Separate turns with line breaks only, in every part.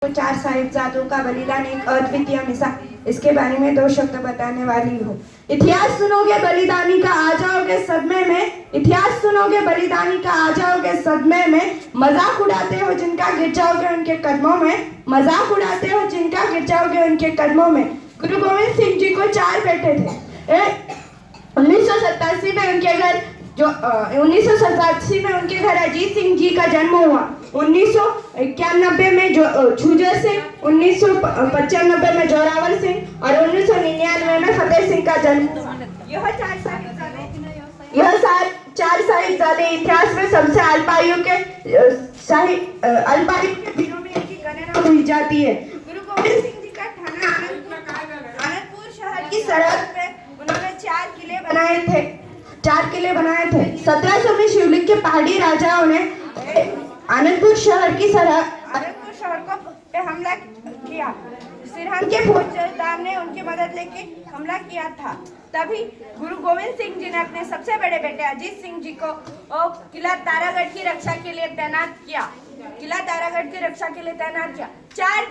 चार साहिबजादों का बलिदान एक अद्वितीय मिसाल। इसके बारे में दो शब्द बताने वाली हूँ। इतिहास सुनोगे बलिदानी का, आ जाओगे सदमे में। इतिहास सुनोगे बलिदानी का, आ जाओगे सदमे में। मजाक उड़ाते हो जिनका, गिर जाओगे उनके कदमों में। मजाक उड़ाते हो जिनका, गिर जाओगे उनके कदमों में। गुरु गोविंद सिंह जी को चार बेटे थे। 1987 में उनके घर 1987 में उनके घर अजीत सिंह जी का जन्म हुआ। 1991 में झुंझर सिंह, 1995 में जोरावर सिंह और 1999 में फतेह सिंह का जन्म हुआ। यह चार साहिबजादे इतिहास में सबसे अल्पायु के दिनों में इनकी गणना हुई जाती है। गुरु गोविंद सिंह जी का थाना आनंदपुर शहर की सरहद पे उन्होंने चार किले बनाए थे। 1700 में शिवलिंग के पहाड़ी राजाओं ने आनंदपुर शहर को पे हमला किया। सिरहन के फौजदार ने उनकी मदद लेके हमला किया था। तभी गुरु गोविंद सिंह जी ने अपने सबसे बड़े बेटे अजीत सिंह जी को किला तारागढ़ की रक्षा के लिए तैनात किया। 4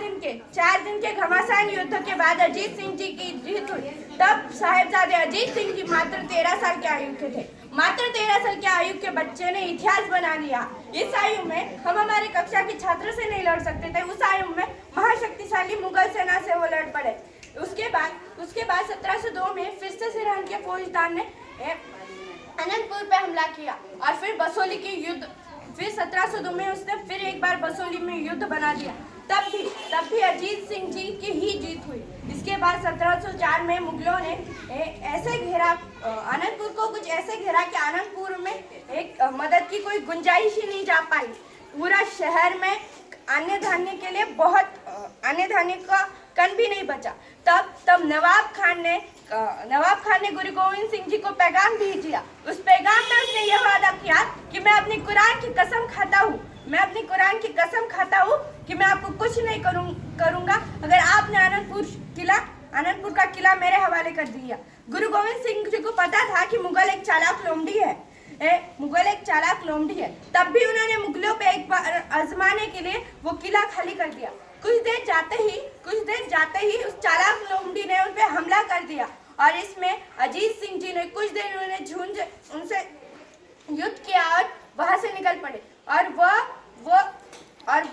दिन के घमासान युद्ध के बाद अजीत सिंह जी की जीत हुई। तब साहिबजादे अजीत सिंह जी मात्र 13 साल के आयु के थे। मात्र 13 साल के आयु के बच्चे ने इतिहास बना लिया। इस आयु में हम हमारे कक्षा के छात्र से नहीं लड़ सकते थे। उस आयु में महाशक्तिशाली मुगल सेना से वो लड़ पड़े। उसके बाद 1702 में फिर से सिरहन के फौजदार ने अनंतपुर पे हमला किया और फिर बसोली के युद्ध। फिर 1702 में उसने फिर एक बार बसोली में युद्ध बना दिया। तब भी अजीत सिंह जी की ही जीत हुई। इसके बाद 1704 में मुगलों ने ऐसे घेरा आनंदपुर को, कुछ ऐसे घेरा कि आनंदपुर में एक मदद की कोई गुंजाइश ही नहीं जा पाई। पूरा शहर में अन्य धान्य के लिए अन्य धान्य का कण भी नहीं बचा। तब नवाब खान ने गुरु गोविंद सिंह जी को पैगाम भेज दिया। उस पैगाम में उसने यह वादा किया कि मैं अपनी कुरान की कसम खाता हूँ कि मैं आपको कुछ नहीं करूँगा अगर आपने आनंदपुर का किला मेरे हवाले कर दिया। गुरु गोविंद सिंह जी को पता था कि मुगल एक चालाक लोमड़ी है। तब भी उन्होंने मुगलों पे एक बार आजमाने के लिए वो किला खाली कर दिया। कुछ देर जाते ही उस चालाक लोमड़ी ने उन पे हमला कर दिया और इसमें अजीत सिंह जी ने कुछ देर उनसे युद्ध किया और वहां से निकल पड़े और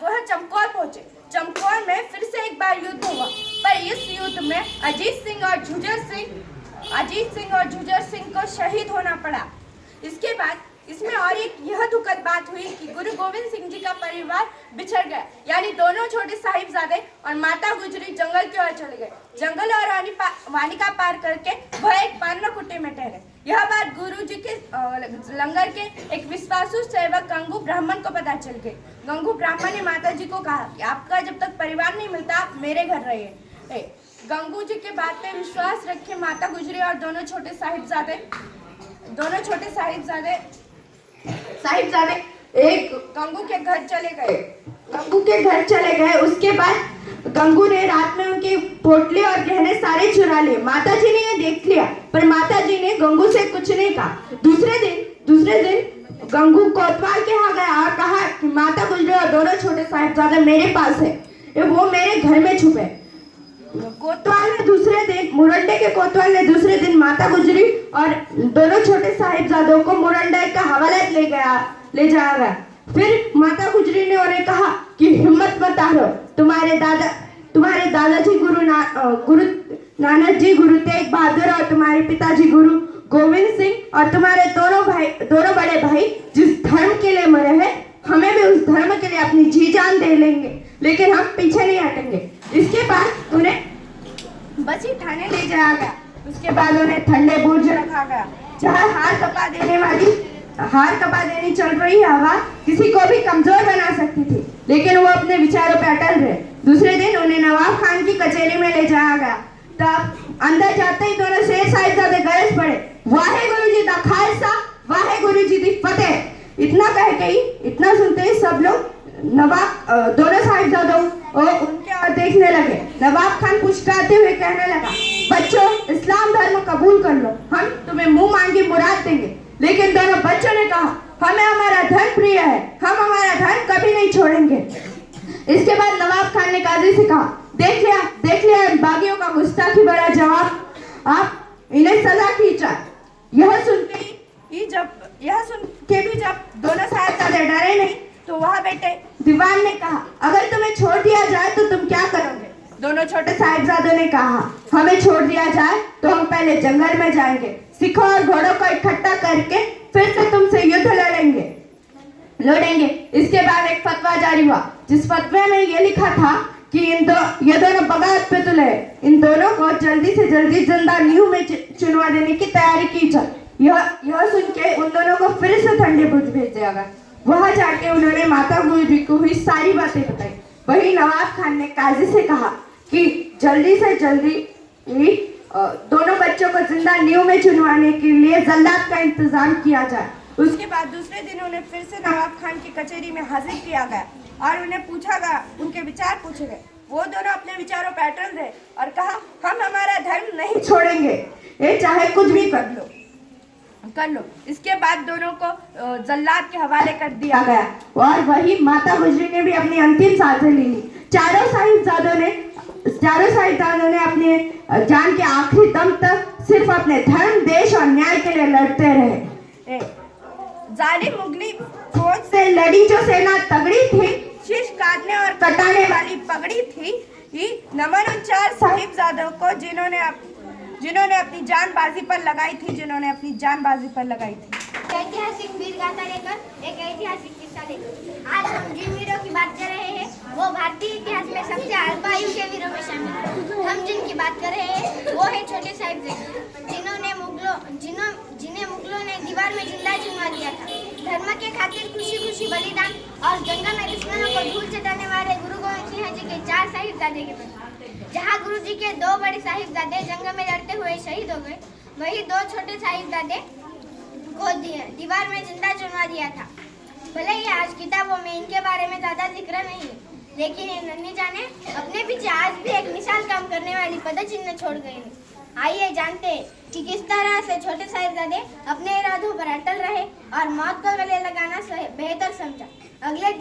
वह चमकौर पहुंचे। चमकौर में फिर से एक बार युद्ध हुआ, पर इस युद्ध में अजीत सिंह और झुंझर सिंह को शहीद होना पड़ा। इसके बाद इसमें और एक यह दुखद बात हुई कि गुरु गोविंद सिंह जी का परिवार बिछड़ गया, यानी दोनों छोटे साहिबजादे और माता गुजरी जंगल की ओर चले गए। जंगल और वानिका पार करके वह एक पानवा कुटी में ठहरे। यह बात गुरु जी के लंगर के एक विश्वासु सेवक गंगू ब्राह्मण को पता चल गई। गंगू ब्राह्मण ने माता जी को कहा कि आपका जब तक परिवार नहीं मिलता आप मेरे घर रहिए। गंगू जी के बात पे विश्वास रखे माता गुजरी और दोनों छोटे साहिबजादे एक गंगू के घर चले गए। उसके बाद गंगू ने रात में उनकी पोटली और गहने सारे चुरा लिए। माता जी ने ये देख लिया, पर माता जी ने गंगू से कुछ नहीं कहा। दूसरे दिन गंगू कोतवाल के यहाँ गया और कहा कि माता गुजरी और दोनों छोटे साहिबजादे मेरे पास है, वो मेरे घर में छुपे। मुरंडे के कोतवाल ने दूसरे दिन माता गुजरी और दोनों छोटे साहिबजादों को मुरंडे का हवाले ले जाया गया। फिर माता गुजरी ने उन्हें कहा कि हिम्मत मत हारो, तुम्हारे दादाजी गुरु नानक जी, गुरु तेग बहादुर और तुम्हारे पिताजी गुरु गोविंद सिंह और तुम्हारे दोनों बड़े भाई जिस धर्म के लिए मरे हैं, हमें भी उस धर्म के लिए अपनी जी जान दे लेंगे, लेकिन हम पीछे नहीं हटेंगे। इसके बाद उन्हें बसी थाने ले जाया गया। उसके बाद उन्हें ठंडे बुर्ज रखा गया, जहाँ हार कपा देनी चल रही हवा किसी को भी कमजोर बना सकती थी, लेकिन वो अपने विचारों पर अटल रहे। दूसरे दिन उन्हें नवाब खान की कचहरी में ले जाया गया। तब अंदर जाते ही दोनों शेर साहिबजादे गरज पड़े, वाहेगुरु जी दा खालसा, वाहेगुरु जी दी फतेह। इतना सुनते ही सब लोग दोनों साहिबजादों उनके और देखने लगे। नवाब खान पुचकाते हुए कहने लगा, बच्चों इस्लाम धर्म कबूल कर लो, हम तुम्हें मुंह मांगी मुराद देंगे। लेकिन दोनों बच्चों ने कहा, हमें हमारा धन प्रिय है, हम हमारा धन कभी नहीं छोड़ेंगे। इसके बाद नवाब खान ने काजी से कहा, देख लिया इन बागियों का गुस्ताखी भरा जवाब, आप इन्हें सजा की जाए। यह सुन के भी जब दोनों साहबजादे डरे नहीं तो वहां बैठे दीवान ने कहा, अगर तुम्हें छोड़ दिया जाए तो तुम क्या करोगे? दोनों छोटे साहिबजादों ने कहा, हमें छोड़ दिया जाए तो हम पहले जंगल में जाएंगे, सिखों और घोड़ों को इकट्ठा करके फिर से तुमसे युद्ध लड़ेंगे। इसके बाद एक फतवा जारी हुआ, जिस फतवे में ये लिखा था कि ये दोनों बगावत पे तुले, इन दोनों को जल्दी से जल्दी जिंदा नींव में चुनवा देने की तैयारी की जाए। यह सुन के उन दोनों को फिर से ठंडे बुर्ज भेज दिया गया। वहां जाके उन्होंने माता गुजरी को हुई सारी बातें बताई। वही नवाब खान ने काजी से कहा कि जल्दी से जल्दी दोनों बच्चों को जिंदा नींव में चुनवाने के लिए जल्लाद का इंतजाम किया जाए। उसके बाद दूसरे दिन उन्हें फिर से नवाब खान की कचहरी में हाजिर किया गया और उन्हें पूछा गया, उनके विचार पूछे गए। वो दोनों अपने विचारों पर अटल रहे और कहा, हम हमारा धर्म नहीं छोड़ेंगे, ये चाहे कुछ भी कर लो। इसके बाद दोनों को जल्लाद के हवाले कर दिया गया और वही माता गुजरी ने भी अपनी अंतिम सांसें ली। चारों साहिबजादों ने अपने जान के आखिरी दम तक सिर्फ अपने धर्म, देश और न्याय के लिए लड़ते रहे। जालिम मुगली फौज से लड़ी जो सेना तगड़ी थी, शीश काटने और कटाने वाली पगड़ी थी। नमन उन चार साहिबजादों को जिन्होंने अपनी जान बाजी पर लगाई थी।
ऐतिहासिक वीर गाथा लेकर एक ऐतिहासिक किस्सा लेकर आज हम जिन वीरों की बात कर रहे हैं वो भारतीय इतिहास में सबसे अल्पायु के वीरों में शामिल हैं। हम जिनकी बात कर रहे हैं वो है छोटे साहिबजादे, जिन्हें मुगलों ने दीवार में जिंदा चुनवा दिया था। धर्म के खातिर खुशी बलिदान और जंगल में दुश्मनों को धूल चटाने वाले गुरु गोविंद सिंह जी के 4 साहिबजादे के बच्चे। जहाँ गुरु जी के 2 बड़े साहिबजादे जंग में लड़ते हुए शहीद हो गए, वही 2 छोटे साहिबजादे को दीवार में जिंदा चुनवा दिया था। भले ही आज किताबों में इनके बारे में ज्यादा जिक्र नहीं, लेकिन इन नन्ही जाने अपने पीछे आज भी एक मिसाल काम करने वाली पदचिन्ह छोड़ गए हैं। आइए जानते हैं कि किस तरह से छोटे साहिबजादे अपने इरादों पर अटल रहे और मौत को गले लगाना बेहतर समझा। अगले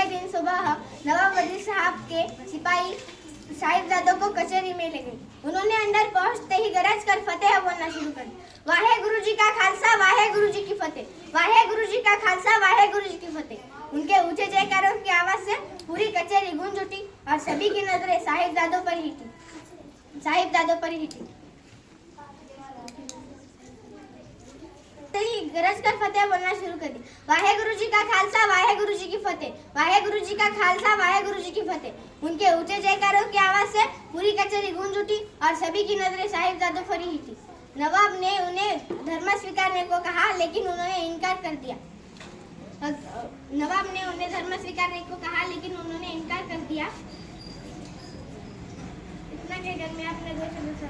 दिन सुबह नवाब वजीर साहब के सिपाही साहिबजादों को कचहरी में ले गए। उन्होंने अंदर पहुंचते ही गरज कर फतेह बोलना शुरू कर दिया। वाहे गुरु जी का खालसा, वाहे गुरु जी की फतेह, वाहे गुरु जी का खालसा, वाहे गुरु जी की फतेह। उनके ऊंचे जयकारों की आवाज से पूरी कचहरी गूंज उठी और सभी की नजरें साहिबजादों पर ही थी। गरज कर फतेह बोलना शुरू कर दी। वाहे गुरु जी का खालसा, वाहे गुरु जी की फतेह, वाहे गुरु जी का खालसा, वाहे गुरु जी की फतेह। उनके ऊंचे जयकारों की आवाज से पूरी कचहरी गूंज उठी और सभी की नजरें साहिबजादों पर ही थी। नवाब ने उन्हें धर्म स्वीकारने को कहा, लेकिन उन्होंने इनकार कर दिया। इतना के घर में आपने 2 सदस्य